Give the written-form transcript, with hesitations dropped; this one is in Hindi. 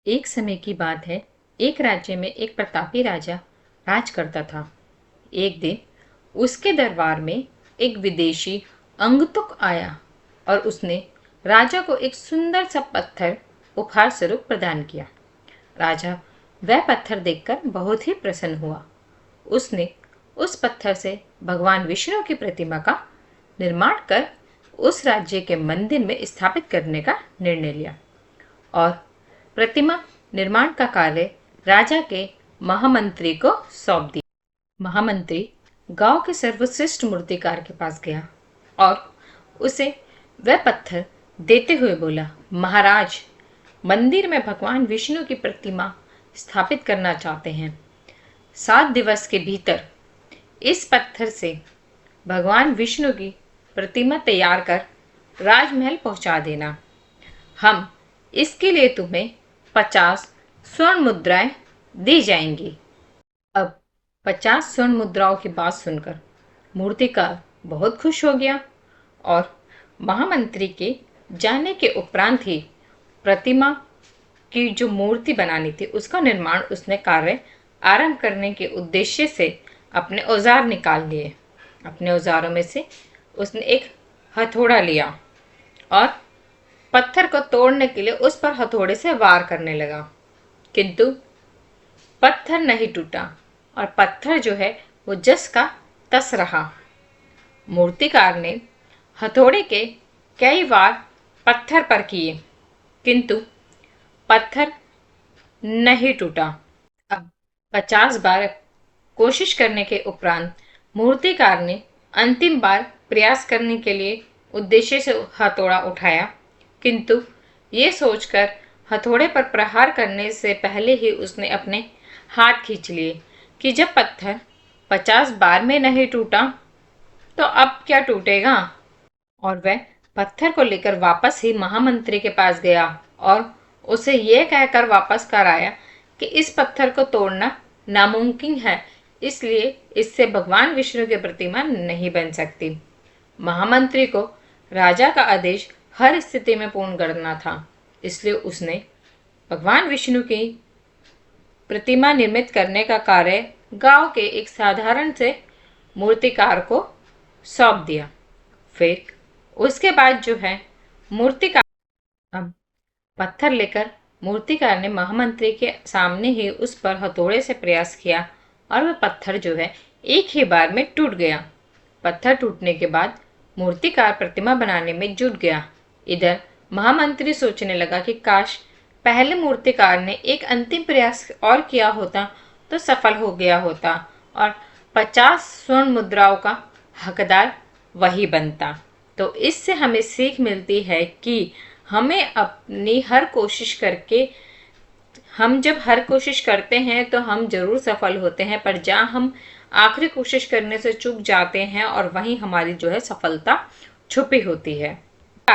एक समय की बात है। एक राज्य में एक प्रतापी राजा राज करता था। एक दिन उसके दरबार में एक विदेशी अंगतुक आया और उसने राजा को एक सुंदर सा पत्थर उपहार स्वरूप प्रदान किया। राजा वह पत्थर देखकर बहुत ही प्रसन्न हुआ। उसने उस पत्थर से भगवान विष्णु की प्रतिमा का निर्माण कर उस राज्य के मंदिर में स्थापित करने का निर्णय लिया और प्रतिमा निर्माण का कार्य राजा के महामंत्री को सौंप दिया। महामंत्री गांव के सर्वश्रेष्ठ मूर्तिकार के पास गया और उसे वह पत्थर देते हुए बोला, महाराज, मंदिर में भगवान विष्णु की प्रतिमा स्थापित करना चाहते हैं। 7 दिवस के भीतर इस पत्थर से भगवान विष्णु की प्रतिमा तैयार कर राजमहल पहुंचा देना। हम इसके लिए तुम्हें 50 स्वर्ण मुद्राएं दी जाएंगी। अब 50 स्वर्ण मुद्राओं की बात सुनकर मूर्तिकार बहुत खुश हो गया और महामंत्री के जाने के उपरांत ही प्रतिमा की जो मूर्ति बनानी थी उसका निर्माण उसने कार्य आरंभ करने के उद्देश्य से अपने औजार निकाल लिए। अपने औजारों में से उसने एक हथौड़ा लिया और पत्थर को तोड़ने के लिए उस पर हथौड़े से वार करने लगा, किंतु पत्थर नहीं टूटा और पत्थर जो है वो जस का तस रहा। मूर्तिकार ने हथौड़े के कई वार पत्थर पर किए, किंतु पत्थर नहीं टूटा। अब 50 बार कोशिश करने के उपरांत मूर्तिकार ने अंतिम बार प्रयास करने के लिए उद्देश्य से हथौड़ा उठाया, किंतु ये सोचकर हथौड़े पर प्रहार करने से पहले ही उसने अपने हाथ खींच लिए कि जब पत्थर 50 बार में नहीं टूटा तो अब क्या टूटेगा। और वह पत्थर को लेकर वापस ही महामंत्री के पास गया और उसे यह कहकर वापस कर आया कि इस पत्थर को तोड़ना नामुमकिन है, इसलिए इससे भगवान विष्णु की प्रतिमा नहीं बन सकती। महामंत्री को राजा का आदेश हर स्थिति में पूर्ण करना था, इसलिए उसने भगवान विष्णु की प्रतिमा निर्मित करने का कार्य गांव के एक साधारण से मूर्तिकार को सौंप दिया। फिर उसके बाद जो है मूर्तिकार अब पत्थर लेकर मूर्तिकार ने महामंत्री के सामने ही उस पर हथौड़े से प्रयास किया और वह पत्थर जो है एक ही बार में टूट गया। पत्थर टूटने के बाद मूर्तिकार प्रतिमा बनाने में जुट गया। इधर महामंत्री सोचने लगा कि काश पहले मूर्तिकार ने एक अंतिम प्रयास और किया होता तो सफल हो गया होता और 50 स्वर्ण मुद्राओं का हकदार वही बनता। तो इससे हमें सीख मिलती है कि हमें अपनी हर कोशिश करके हम जब हर कोशिश करते हैं तो हम जरूर सफल होते हैं, पर जहाँ हम आखिरी कोशिश करने से चूक जाते हैं और वहीं हमारी जो है सफलता छुपी होती है।